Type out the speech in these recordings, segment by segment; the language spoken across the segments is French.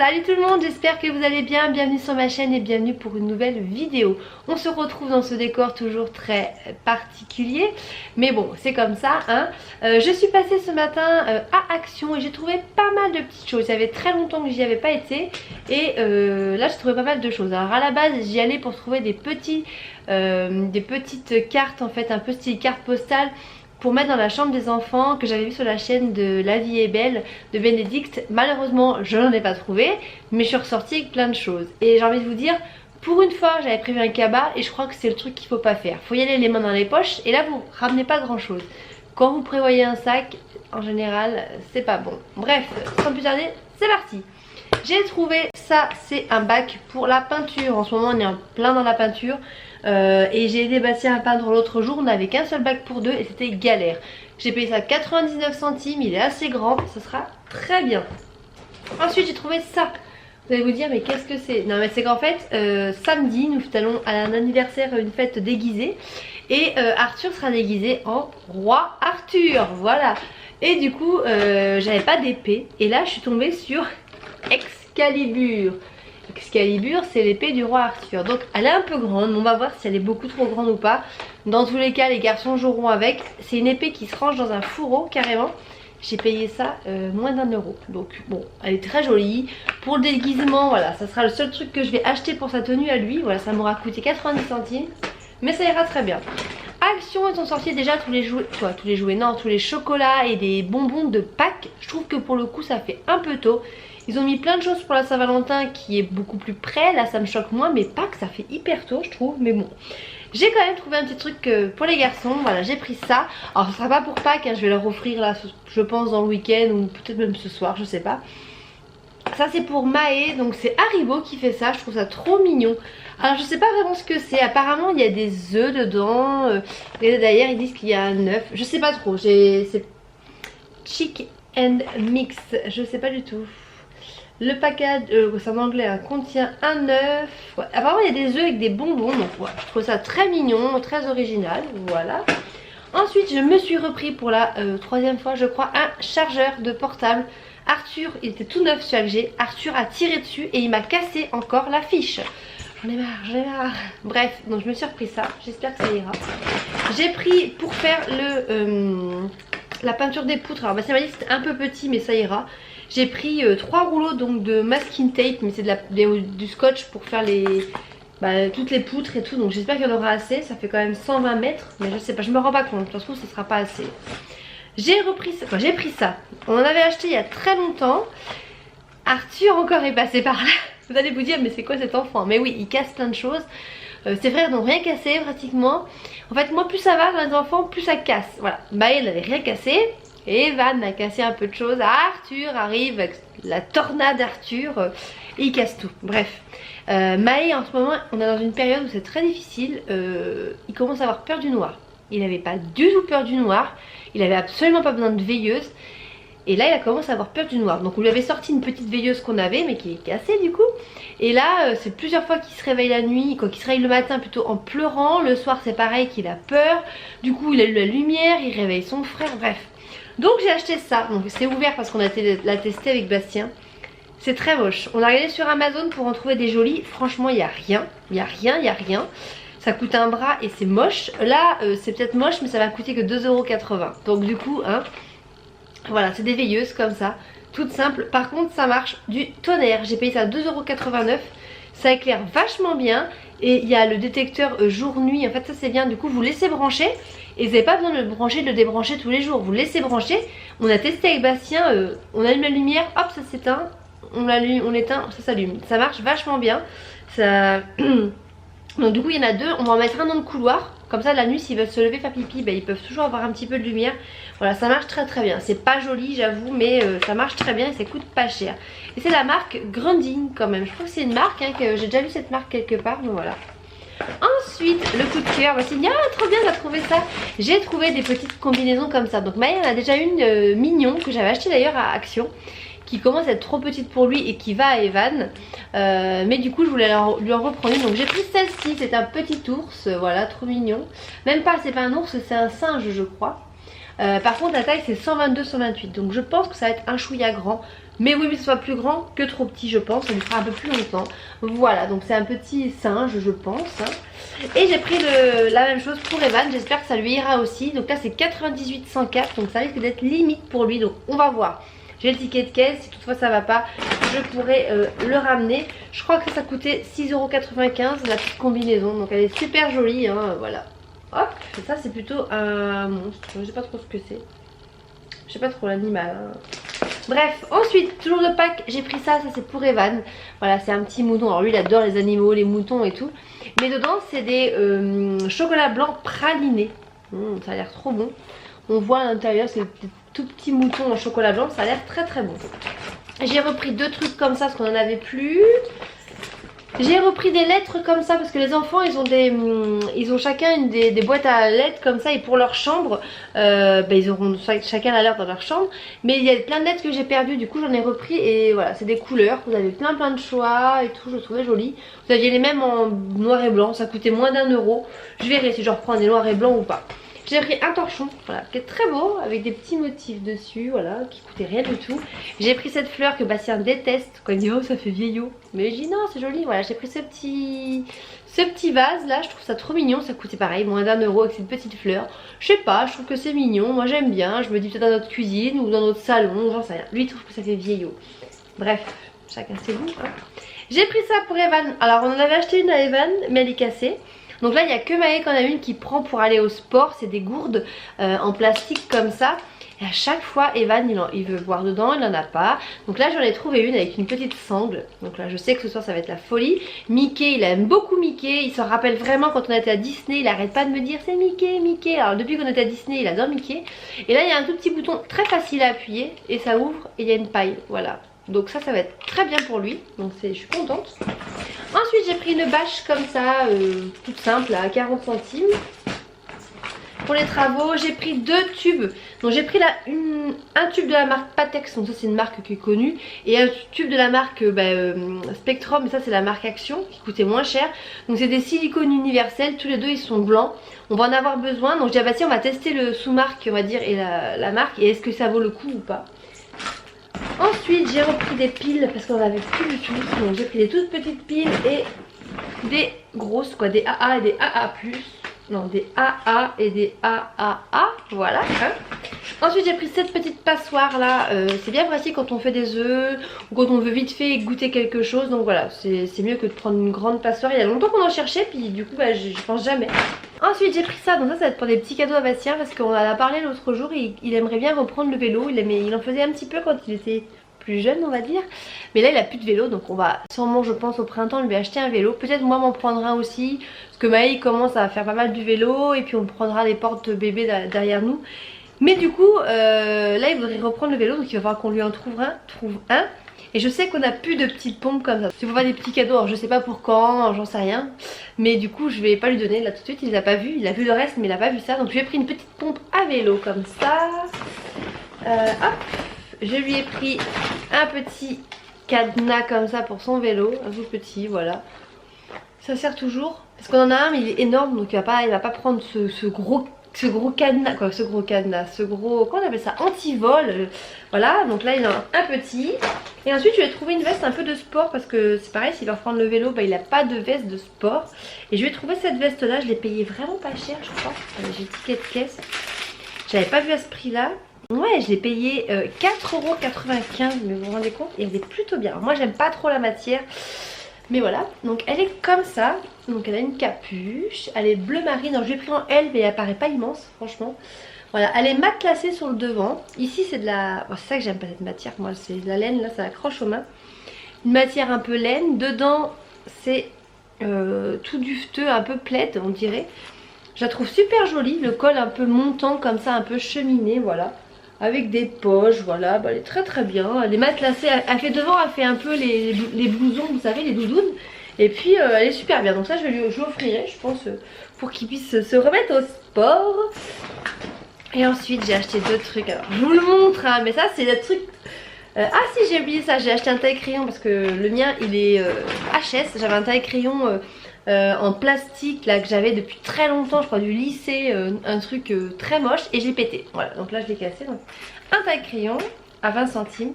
Salut tout le monde, j'espère que vous allez bien, bienvenue sur ma chaîne et bienvenue pour une nouvelle vidéo. On se retrouve dans ce décor toujours très particulier, mais bon c'est comme ça hein. Je suis passée ce matin à Action et j'ai trouvé pas mal de petites choses. Ça fait très longtemps que j'y avais pas été et là j'ai trouvé pas mal de choses. Alors à la base j'y allais pour trouver des petites cartes en fait, un peu style carte postale pour mettre dans la chambre des enfants que j'avais vu sur la chaîne de La Vie est Belle de Bénédicte. Malheureusement je n'en ai pas trouvé, mais je suis ressortie avec plein de choses et j'ai envie de vous dire, pour une fois j'avais prévu un cabas et je crois que c'est le truc qu'il faut pas faire. Faut y aller les mains dans les poches et là vous ramenez pas grand chose. Quand vous prévoyez un sac, en général c'est pas bon. Bref, sans plus tarder, c'est parti. J'ai trouvé ça, c'est un bac pour la peinture. En ce moment on est en plein dans la peinture et j'ai aidé Bastien à peindre l'autre jour. On n'avait qu'un seul bac pour deux et c'était galère. J'ai payé ça 99 centimes, il est assez grand, ça sera très bien. Ensuite j'ai trouvé ça. Vous allez vous dire mais qu'est-ce que c'est? Non mais c'est qu'en fait samedi nous allons à un anniversaire, une fête déguisée. Et Arthur sera déguisé en roi Arthur, voilà. Et du coup j'avais pas d'épée et là je suis tombée sur Excalibur. Excalibur c'est l'épée du roi Arthur. Donc elle est un peu grande, on va voir si elle est beaucoup trop grande ou pas. Dans tous les cas les garçons joueront avec. C'est une épée qui se range dans un fourreau carrément. J'ai payé ça moins d'1 euro. Donc bon, elle est très jolie. Pour le déguisement, voilà, ça sera le seul truc que je vais acheter pour sa tenue à lui. Voilà, ça m'aura coûté 90 centimes. Mais ça ira très bien. Action, ils ont sorti déjà tous les jouets, non, tous les chocolats et des bonbons de Pâques. Je trouve que pour le coup ça fait un peu tôt. Ils ont mis plein de choses pour la Saint-Valentin qui est beaucoup plus près. Là ça me choque moins, mais Pâques ça fait hyper tôt je trouve. Mais bon, j'ai quand même trouvé un petit truc pour les garçons. Voilà, j'ai pris ça. Alors ce sera pas pour Pâques hein, je vais leur offrir là je pense dans le week-end ou peut-être même ce soir, je sais pas. Ça c'est pour Maë, donc c'est Haribo qui fait ça, je trouve ça trop mignon. Alors je sais pas vraiment ce que c'est, apparemment il y a des œufs dedans. Et d'ailleurs ils disent qu'il y a un œuf, je sais pas trop, c'est Chick and Mix, je sais pas du tout. Le package, c'est en anglais, hein, contient un œuf. Ouais, apparemment il y a des œufs avec des bonbons, donc ouais, je trouve ça très mignon, très original, voilà. Ensuite je me suis repris pour la troisième fois je crois un chargeur de portable. Arthur, il était tout neuf celui que j'ai, Arthur a tiré dessus et il m'a cassé encore la fiche. J'en ai marre, j'en ai marre. Bref, donc je me suis repris ça, j'espère que ça ira. J'ai pris pour faire la peinture des poutres, alors Bastien m'a dit que c'était un peu petit mais ça ira. J'ai pris 3 rouleaux donc de masking tape, mais c'est du scotch pour faire toutes les poutres et tout. Donc j'espère qu'il y en aura assez, ça fait quand même 120 mètres, mais je sais pas, je me rends pas compte, de toute façon ce sera pas assez. J'ai repris ça, j'ai pris ça, on en avait acheté il y a très longtemps. Arthur encore est passé par là. Vous allez vous dire mais c'est quoi cet enfant? Mais oui, il casse plein de choses. Ses frères n'ont rien cassé pratiquement. En fait moi plus ça va dans les enfants plus ça casse. Voilà, Maëlle n'avait rien cassé et Evan a cassé un peu de choses. Arthur arrive avec la tornade Arthur et il casse tout. Bref, Maë en ce moment on est dans une période où c'est très difficile. Il commence à avoir peur du noir. Il n'avait pas du tout peur du noir. Il avait absolument pas besoin de veilleuse. Et là il a commencé à avoir peur du noir. Donc on lui avait sorti une petite veilleuse qu'on avait mais qui est cassée du coup. Et là c'est plusieurs fois qu'il se réveille la nuit, quand il se réveille le matin plutôt en pleurant. Le soir c'est pareil qu'il a peur. Du coup il allume la lumière, il réveille son frère, bref. Donc j'ai acheté ça. Donc c'est ouvert parce qu'on a la testé avec Bastien. C'est très moche. On a regardé sur Amazon pour en trouver des jolis. Franchement il n'y a rien. Il n'y a rien, il n'y a rien. Ça coûte un bras et c'est moche. Là c'est peut-être moche mais ça va coûter que 2,80 €. Donc du coup hein, voilà, c'est des veilleuses comme ça, toutes simples. Par contre ça marche du tonnerre. J'ai payé ça 2,89 €. Ça éclaire vachement bien. Et il y a le détecteur jour-nuit. En fait ça c'est bien, du coup vous laissez brancher. Et vous n'avez pas besoin de le brancher, de le débrancher tous les jours. Vous laissez brancher. On a testé avec Bastien, on allume la lumière, hop ça s'éteint. On l'allume, on éteint, ça s'allume. Ça marche vachement bien. Ça... Donc du coup il y en a deux, on va en mettre un dans le couloir. Comme ça la nuit s'ils veulent se lever faire pipi, ils peuvent toujours avoir un petit peu de lumière. Voilà, ça marche très très bien. C'est pas joli j'avoue mais ça marche très bien et ça coûte pas cher. Et c'est la marque Grunding quand même. Je crois que c'est une marque hein, que j'ai déjà vu cette marque quelque part, mais voilà. Ensuite le coup de cœur, voici, trop bien t'as trouvé ça. J'ai trouvé des petites combinaisons comme ça. Donc Maë en a déjà une mignon que j'avais acheté d'ailleurs à Action, qui commence à être trop petite pour lui et qui va à Evan. Mais du coup je voulais lui en reprendre une. Donc j'ai pris celle-ci, c'est un petit ours, voilà, trop mignon. Même pas, c'est pas un ours, c'est un singe je crois. Par contre la taille c'est 122-128. Donc je pense que ça va être un chouïa grand. Mais oui, mais que ce soit plus grand que trop petit, je pense. Ça lui fera un peu plus longtemps. Voilà, donc c'est un petit singe, je pense. Et j'ai pris la même chose pour Evan. J'espère que ça lui ira aussi. Donc là, c'est 98,104. Donc ça risque d'être limite pour lui. Donc on va voir. J'ai le ticket de caisse. Si toutefois ça va pas, je pourrais le ramener. Je crois que ça coûtait 6,95 € la petite combinaison. Donc elle est super jolie. Hein, voilà. Hop, ça c'est plutôt un monstre. Je sais pas trop ce que c'est. Je sais pas trop l'animal. Hein. Bref, ensuite, toujours de Pâques, j'ai pris ça, c'est pour Evan. Voilà, c'est un petit mouton. Alors lui, il adore les animaux, les moutons et tout. Mais dedans, c'est des chocolats blancs pralinés. Ça a l'air trop bon. On voit à l'intérieur, c'est des tout petits moutons en chocolat blanc. Ça a l'air très très bon. J'ai repris 2 trucs comme ça parce qu'on en avait plus. J'ai repris des lettres comme ça parce que les enfants ils ont chacun des boîtes à lettres comme ça, et pour leur chambre ils auront chacun la leur dans leur chambre. Mais il y a plein de lettres que j'ai perdues, du coup j'en ai repris, et voilà, c'est des couleurs. Vous avez plein de choix et tout, je trouvais joli. Vous aviez les mêmes en noir et blanc, ça coûtait moins d'1 €. Je verrai si je reprends des noirs et blancs ou pas. J'ai pris un torchon, voilà, qui est très beau, avec des petits motifs dessus, voilà, qui coûtait rien du tout. J'ai pris cette fleur que Bastien déteste, quand il dit oh ça fait vieillot. Mais je dis non, c'est joli, voilà, j'ai pris ce petit vase là, je trouve ça trop mignon, ça coûtait pareil, moins d'1 € avec cette petite fleur. Je sais pas, je trouve que c'est mignon, moi j'aime bien, je me dis peut-être dans notre cuisine ou dans notre salon, j'en sais rien. Lui il trouve que ça fait vieillot. Bref, chacun ses goûts, hein. J'ai pris ça pour Evan, alors on en avait acheté une à Evan, mais elle est cassée. Donc là il n'y a que Maë qui en a une qui prend pour aller au sport. C'est des gourdes en plastique comme ça. Et à chaque fois Evan il veut boire dedans, il n'en a pas. Donc là j'en ai trouvé une avec une petite sangle. Donc là je sais que ce soir ça va être la folie. Mickey, il aime beaucoup Mickey. Il s'en rappelle vraiment quand on était à Disney. Il arrête pas de me dire c'est Mickey, Mickey. Alors depuis qu'on était à Disney il adore Mickey. Et là il y a un tout petit bouton très facile à appuyer. Et ça ouvre et il y a une paille, voilà. Donc ça va être très bien pour lui. Donc je suis contente. Ensuite j'ai pris une bâche comme ça, toute simple à 40 centimes. Pour les travaux j'ai pris 2 tubes. Donc j'ai pris un tube de la marque Patex, donc ça c'est une marque qui est connue. Et un tube de la marque Spectrum, mais ça c'est la marque Action, qui coûtait moins cher. Donc c'est des silicones universels, tous les deux ils sont blancs. On va en avoir besoin, donc j'ai dit ah bah si on va tester le sous-marque on va dire et la marque. Et est-ce que ça vaut le coup ou pas. Ensuite j'ai repris des piles parce qu'on n'en avait plus du tout. Donc j'ai pris des toutes petites piles et des grosses quoi, des AA et des AA+. Non, des AA et des AAA, voilà. Hein. Ensuite j'ai pris cette petite passoire là, c'est bien pratique quand on fait des œufs ou quand on veut vite fait goûter quelque chose. Donc voilà, c'est mieux que de prendre une grande passoire. Il y a longtemps qu'on en cherchait, puis du coup je pense jamais. Ensuite j'ai pris ça, donc ça va être pour des petits cadeaux à Bastien parce qu'on en a parlé l'autre jour. Il aimerait bien reprendre le vélo, il en faisait un petit peu quand il était plus jeune on va dire, mais là il a plus de vélo, donc on va sûrement je pense au printemps lui acheter un vélo. Peut-être moi m'en prendre un aussi parce que Maë commence à faire pas mal du vélo, et puis on prendra des portes bébés derrière nous. Mais du coup là il voudrait reprendre le vélo, donc il va falloir qu'on lui en trouve un. Et je sais qu'on a plus de petites pompes comme ça. C'est pour faire des petits cadeaux, alors je sais pas pour quand, j'en sais rien. Mais du coup je vais pas lui donner là tout de suite, il les a pas vu, il a vu le reste mais il a pas vu ça. Donc je lui ai pris une petite pompe à vélo comme ça. Hop. Je lui ai pris un petit cadenas comme ça pour son vélo, un tout petit, voilà. Ça sert toujours, parce qu'on en a un mais il est énorme, donc il va pas prendre ce gros cadenas, quoi, ce gros, comment on appelle ça, anti-vol. Voilà, donc là il en a un petit. Et ensuite je lui ai trouvé une veste un peu de sport, parce que c'est pareil, s'il va reprendre le vélo, il n'a pas de veste de sport. Et je lui ai trouvé cette veste là, je l'ai payée vraiment pas cher je crois, j'ai le ticket de caisse. J'avais pas vu à ce prix là. Ouais, je l'ai payé 4,95 €, mais vous vous rendez compte, et elle est plutôt bien. Alors moi j'aime pas trop la matière, mais voilà. Donc elle est comme ça, donc elle a une capuche, elle est bleu marine. Alors je l'ai pris en L mais elle paraît pas immense franchement. Voilà, elle est matelassée sur le devant. Ici c'est de la... Oh, c'est ça que j'aime pas cette matière, moi c'est de la laine, là ça accroche aux mains. Une matière un peu laine, dedans c'est tout duveteux, un peu plaid on dirait. Je la trouve super jolie, le col un peu montant comme ça, un peu cheminé, voilà. Avec des poches, voilà, elle est très très bien. Elle est matelassée, elle fait devant, elle fait un peu les blousons, vous savez, les doudounes. Et puis elle est super bien, donc ça je lui offrirai, je pense, pour qu'il puisse se remettre au sport. Et ensuite j'ai acheté 2 trucs, alors je vous le montre, hein, mais ça c'est des trucs... ah si, j'ai oublié ça, j'ai acheté un taille-crayon parce que le mien il est HS. J'avais un taille-crayon... en plastique là que j'avais depuis très longtemps, je crois du lycée, un truc très moche, et j'ai pété. Voilà, donc là je l'ai cassé. Donc un taille-crayon à 20 centimes.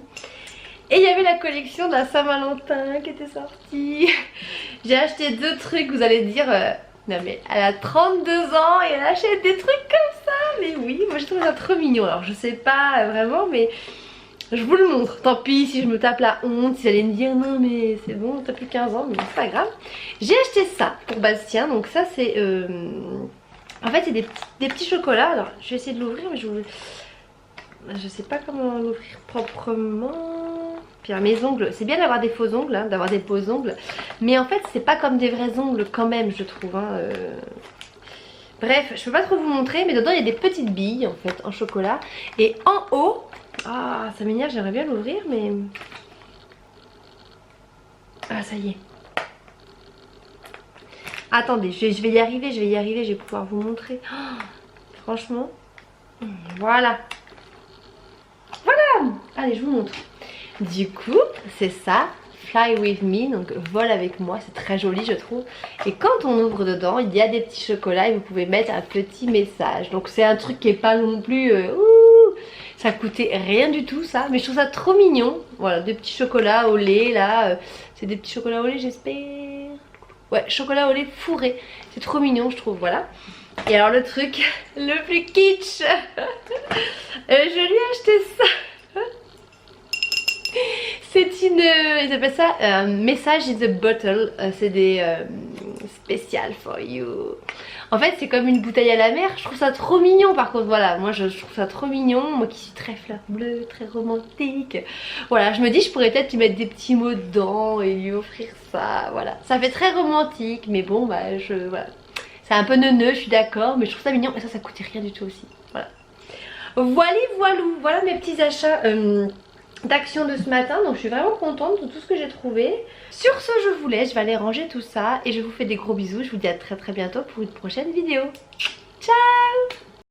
Et il y avait la collection de la Saint-Valentin qui était sortie. J'ai acheté 2 trucs, vous allez dire non mais elle a 32 ans et elle achète des trucs comme ça. Mais oui, moi je trouve ça trop mignon. Alors je sais pas vraiment mais je vous le montre. Tant pis si je me tape la honte, si vous allez me dire non mais c'est bon t'as plus 15 ans, mais c'est pas grave. J'ai acheté ça pour Bastien, donc ça c'est en fait c'est des petits chocolats. Alors je vais essayer de l'ouvrir mais je sais pas comment l'ouvrir proprement. Puis mes ongles, c'est bien d'avoir des faux ongles, hein, d'avoir des beaux ongles. Mais en fait c'est pas comme des vrais ongles quand même je trouve hein, Bref, je peux pas trop vous montrer, mais dedans il y a des petites billes en fait en chocolat. Et en haut, ah ça m'énerve, j'aimerais bien l'ouvrir mais... Ah ça y est. Attendez, je vais y arriver, je vais pouvoir vous montrer. Oh, franchement, voilà. Voilà. Allez, je vous montre. Du coup, c'est ça. Fly with me, donc vole avec moi, c'est très joli je trouve. Et quand on ouvre dedans, il y a des petits chocolats et vous pouvez mettre un petit message. Donc c'est un truc qui est pas non plus... ça coûtait rien du tout ça, mais je trouve ça trop mignon. Voilà, des petits chocolats au lait là. C'est des petits chocolats au lait j'espère. Ouais, chocolat au lait fourré. C'est trop mignon je trouve, voilà. Et alors le truc le plus kitsch, je lui ai acheté ça. C'est une... ils appellent ça message in the bottle. C'est des special for you. En fait c'est comme une bouteille à la mer. Je trouve ça trop mignon par contre. Voilà, moi je trouve ça trop mignon. Moi qui suis très fleur bleue, très romantique. Voilà, je me dis je pourrais peut-être lui mettre des petits mots dedans et lui offrir ça. Voilà, ça fait très romantique. Mais bon bah voilà. C'est un peu neuneux, je suis d'accord. Mais je trouve ça mignon. Et ça coûtait rien du tout aussi. Voilà. Voilà mes petits achats d'action de ce matin, donc je suis vraiment contente de tout ce que j'ai trouvé. Sur ce je vous laisse, je vais aller ranger tout ça et je vous fais des gros bisous. Je vous dis à très bientôt pour une prochaine vidéo. Ciao!